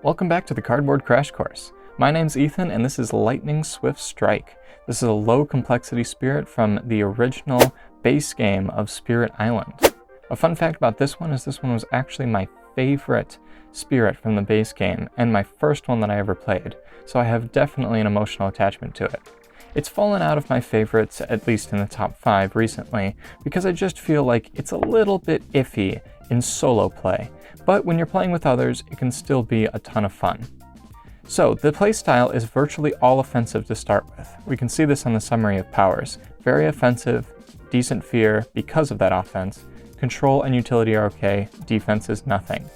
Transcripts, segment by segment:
Welcome back to the Cardboard Crash Course. My name's Ethan and this is Lightning Swift Strike. This is a low complexity spirit from the original base game of Spirit Island. A fun fact about this one is this one was actually my favorite spirit from the base game and my first one that I ever played, so I have definitely an emotional attachment to it. It's fallen out of my favorites, at least in the top 5 recently, because I just feel like it's a little bit iffy in solo play, but when you're playing with others, it can still be a ton of fun. So, the playstyle is virtually all offensive to start with. We can see this on the summary of powers. Very offensive, decent fear because of that offense, control and utility are okay, defense is nothing.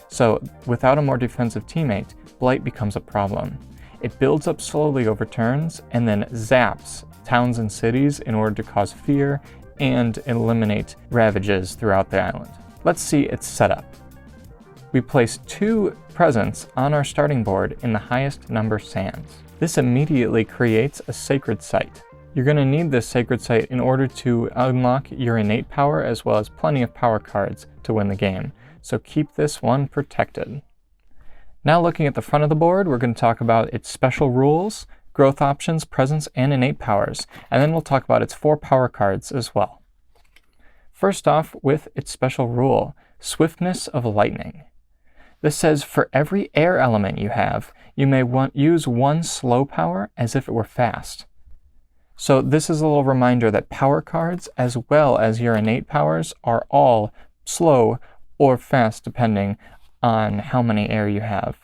So, without a more defensive teammate, Blight becomes a problem. It builds up slowly over turns and then zaps towns and cities in order to cause fear and eliminate ravages throughout the island. Let's see its setup. We place 2 presents on our starting board in the highest number sands. This immediately creates a sacred site. You're going to need this sacred site in order to unlock your innate power as well as plenty of power cards to win the game, so keep this one protected. Now looking at the front of the board, we're going to talk about its special rules, growth options, presence, and innate powers, and then we'll talk about its 4 power cards as well. First off, with its special rule, Swiftness of Lightning. This says for every air element you have, you may use 1 slow power as if it were fast. So this is a little reminder that power cards, as well as your innate powers, are all slow or fast depending on how many air you have.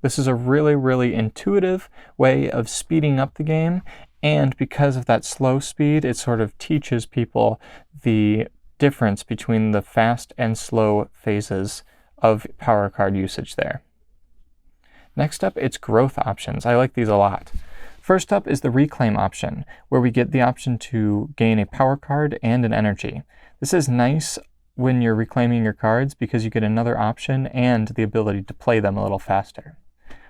This is a really intuitive way of speeding up the game, and because of that slow speed, it sort of teaches people the difference between the fast and slow phases of power card usage there. Next up, it's growth options. I like these a lot. First up is the reclaim option, where we get the option to gain a power card and an energy. This is nice when you're reclaiming your cards because you get another option and the ability to play them a little faster.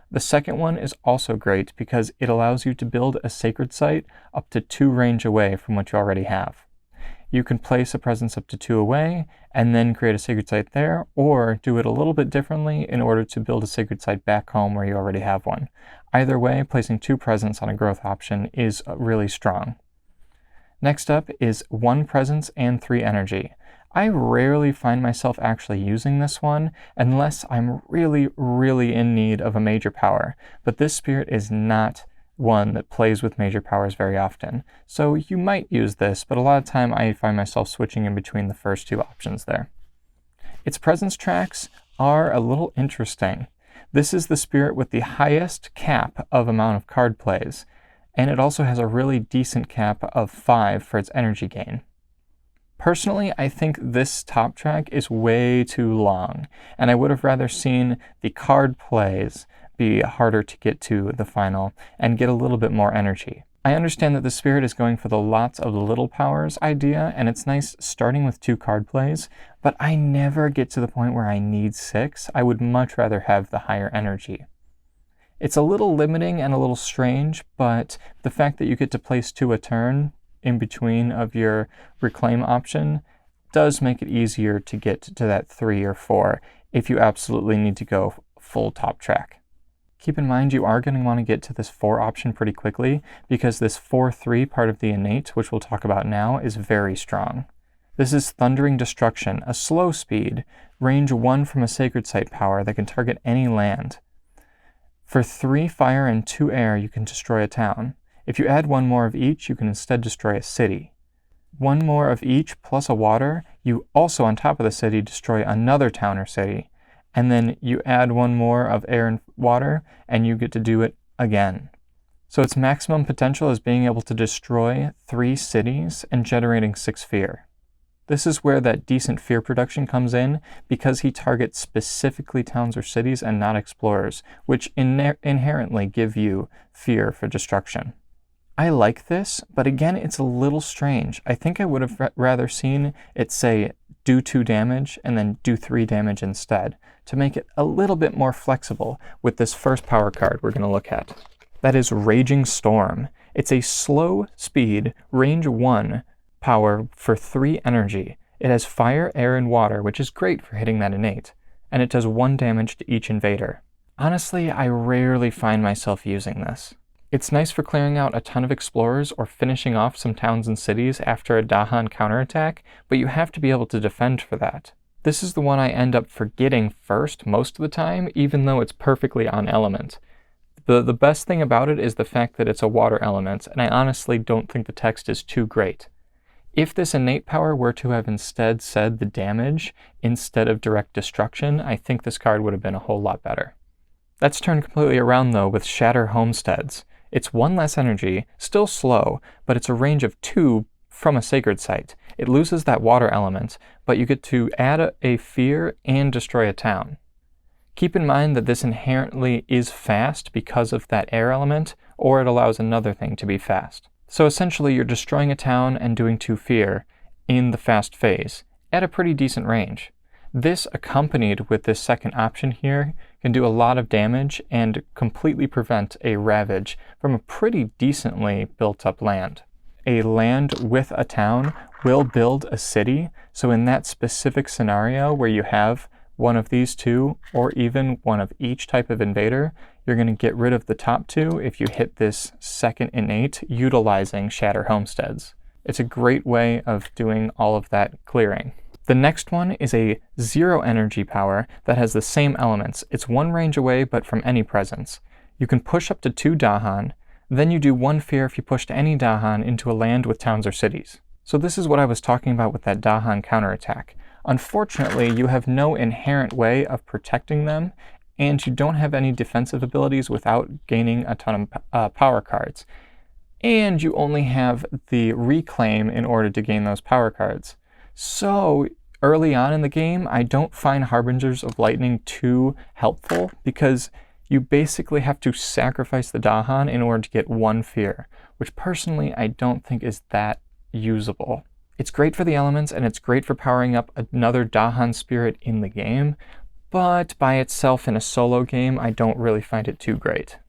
The second one is also great because it allows you to build a sacred site up to 2 range away from what you already have. You can place a presence up to 2 away and then create a sacred site there, or do it a little bit differently in order to build a sacred site back home where you already have one. Either way, placing 2 presence on a growth option is really strong. Next up is 1 presence and 3 energy. I rarely find myself actually using this one unless I'm really in need of a major power, but this spirit is not one that plays with major powers very often. So you might use this, but a lot of time I find myself switching in between the first 2 options there. Its presence tracks are a little interesting. This is the spirit with the highest cap of amount of card plays, and it also has a really decent cap of 5 for its energy gain. Personally, I think this top track is way too long, and I would have rather seen the card plays be harder to get to the final and get a little bit more energy. I understand that the spirit is going for the lots of little powers idea, and it's nice starting with 2 card plays, but I never get to the point where I need 6. I would much rather have the higher energy. It's a little limiting and a little strange, but the fact that you get to place 2 a turn in between of your reclaim option does make it easier to get to that 3 or 4 if you absolutely need to go full top track. Keep in mind you are going to want to get to this 4 option pretty quickly because this 4-3 part of the innate, which we'll talk about now, is very strong. This is Thundering Destruction, a slow speed, range 1 from a sacred site power that can target any land. For 3 fire and 2 air, you can destroy a town. If you add 1 more of each, you can instead destroy a city. 1 more of each plus a water, you also on top of the city destroy another town or city. And then you add 1 more of air and water, and you get to do it again. So its maximum potential is being able to destroy 3 cities and generating 6 fear. This is where that decent fear production comes in because he targets specifically towns or cities and not explorers, which inherently give you fear for destruction. I like this, but again, it's a little strange. I think I would have rather seen it say do 2 damage and then do 3 damage instead to make it a little bit more flexible with this first power card we're going to look at. That is Raging Storm. It's a slow speed, range 1 power for 3 energy. It has fire, air, and water, which is great for hitting that innate, and it does 1 damage to each invader. Honestly, I rarely find myself using this. It's nice for clearing out a ton of explorers or finishing off some towns and cities after a Dahan counterattack, but you have to be able to defend for that. This is the one I end up forgetting first most of the time, even though it's perfectly on element. The best thing about it is the fact that it's a water element, and I honestly don't think the text is too great. If this innate power were to have instead said the damage instead of direct destruction, I think this card would have been a whole lot better. That's turned completely around though with Shatter Homesteads. It's 1 less energy, still slow, but it's a range of 2 from a sacred site. It loses that water element, but you get to add a fear and destroy a town. Keep in mind that this inherently is fast because of that air element, or it allows another thing to be fast. So essentially you're destroying a town and doing 2 fear in the fast phase at a pretty decent range. This, accompanied with this second option here, can do a lot of damage and completely prevent a ravage from a pretty decently built up land. A land with a town will build a city, so in that specific scenario where you have one of these 2, or even one of each type of invader, you're going to get rid of the top 2 if you hit this second innate utilizing Shatter Homesteads. It's a great way of doing all of that clearing. The next one is a 0 energy power that has the same elements. It's 1 range away, but from any presence. You can push up to 2 Dahan, then you do 1 fear if you push to any Dahan into a land with towns or cities. So this is what I was talking about with that Dahan counterattack. Unfortunately, you have no inherent way of protecting them, and you don't have any defensive abilities without gaining a ton of power cards. And you only have the reclaim in order to gain those power cards. So early on in the game, I don't find Harbingers of Lightning too helpful because you basically have to sacrifice the Dahan in order to get 1 fear, which personally I don't think is that usable. It's great for the elements and it's great for powering up another Dahan spirit in the game, but by itself in a solo game, I don't really find it too great.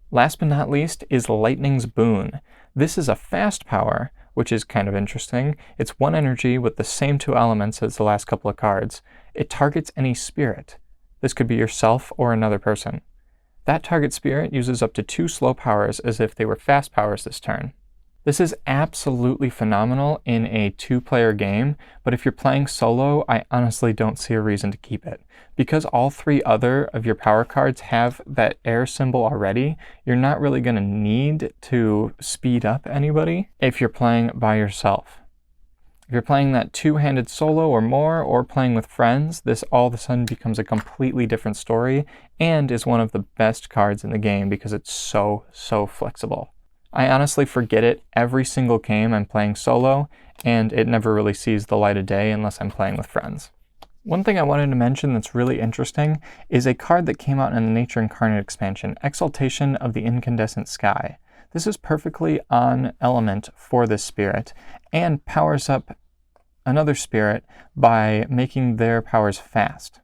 Last but not least is Lightning's Boon. This is a fast power, which is kind of interesting. It's 1 energy with the same 2 elements as the last couple of cards. It targets any spirit. This could be yourself or another person. That target spirit uses up to 2 slow powers as if they were fast powers this turn. This is absolutely phenomenal in a 2-player game, but if you're playing solo, I honestly don't see a reason to keep it. Because all 3 other of your power cards have that air symbol already, you're not really going to need to speed up anybody if you're playing by yourself. If you're playing that 2-handed solo or more, or playing with friends, this all of a sudden becomes a completely different story, and is one of the best cards in the game because it's so flexible. I honestly forget it every single game I'm playing solo, and it never really sees the light of day unless I'm playing with friends. One thing I wanted to mention that's really interesting is a card that came out in the Nature Incarnate expansion, Exaltation of the Incandescent Sky. This is perfectly on element for this spirit, and powers up another spirit by making their powers fast.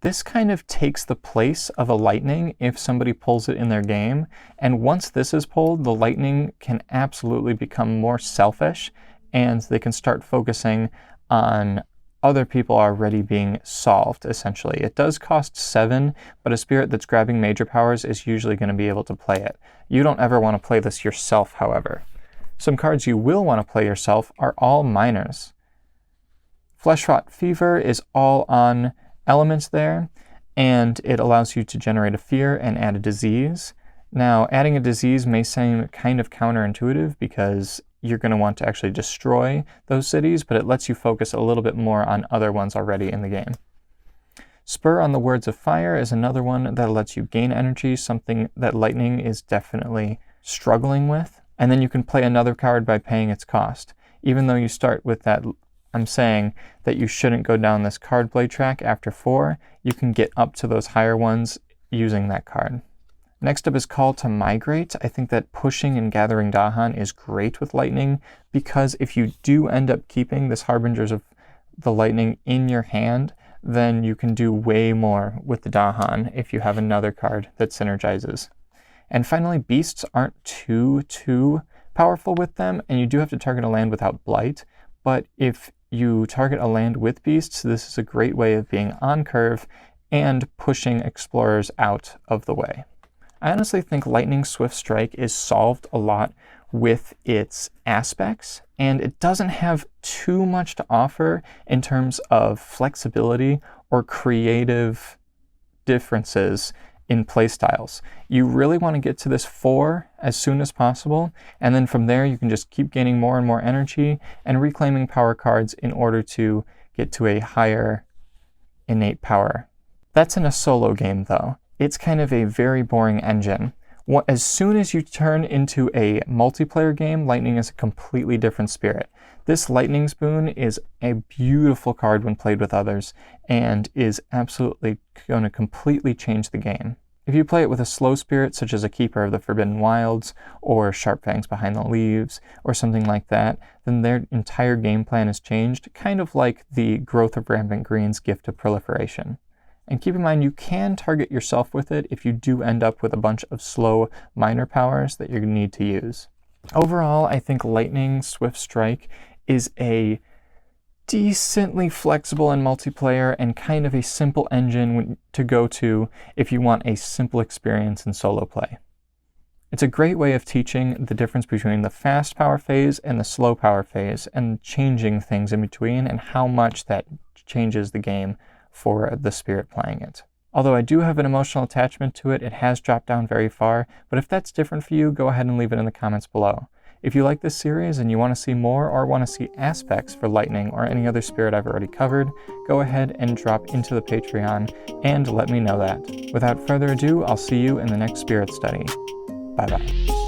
This kind of takes the place of a lightning if somebody pulls it in their game, and once this is pulled, the lightning can absolutely become more selfish, and they can start focusing on other people already being solved, essentially. It does cost 7, but a spirit that's grabbing major powers is usually going to be able to play it. You don't ever want to play this yourself, however. Some cards you will want to play yourself are all minors. Fleshrot Fever is all on elements there, and it allows you to generate a fear and add a disease. Now, adding a disease may seem kind of counterintuitive because you're going to want to actually destroy those cities, but it lets you focus a little bit more on other ones already in the game. Spur on the Words of Fire is another one that lets you gain energy, something that Lightning is definitely struggling with. And then you can play another card by paying its cost. Even though you start with that, I'm saying that you shouldn't go down this card play track after 4, you can get up to those higher ones using that card. Next up is Call to Migrate. I think that pushing and gathering Dahan is great with Lightning, because if you do end up keeping this Harbingers of the Lightning in your hand, then you can do way more with the Dahan if you have another card that synergizes. And finally, Beasts aren't too powerful with them, and you do have to target a land without Blight, but if you target a land with Beasts, this is a great way of being on curve and pushing explorers out of the way. I honestly think Lightning Swift Strike is solved a lot with its aspects, and it doesn't have too much to offer in terms of flexibility or creative differences in playstyles. You really want to get to this 4 as soon as possible, and then from there you can just keep gaining more and more energy and reclaiming power cards in order to get to a higher innate power. That's in a solo game though. It's kind of a very boring engine. As soon as you turn into a multiplayer game, Lightning is a completely different spirit. This Lightning's Boon is a beautiful card when played with others, and is absolutely going to completely change the game. If you play it with a slow spirit, such as a Keeper of the Forbidden Wilds, or Sharp Fangs Behind the Leaves, or something like that, then their entire game plan is changed, kind of like the Growth of Rampant Green's Gift of Proliferation. And keep in mind, you can target yourself with it if you do end up with a bunch of slow minor powers that you need to use. Overall, I think Lightning Swift Strike is a decently flexible in multiplayer and kind of a simple engine to go to if you want a simple experience in solo play. It's a great way of teaching the difference between the fast power phase and the slow power phase, and changing things in between and how much that changes the game for the spirit playing it. Although I do have an emotional attachment to it, it has dropped down very far, but if that's different for you, go ahead and leave it in the comments below. If you like this series and you want to see more or want to see aspects for Lightning or any other spirit I've already covered, go ahead and drop into the Patreon and let me know that. Without further ado, I'll see you in the next spirit study. Bye bye.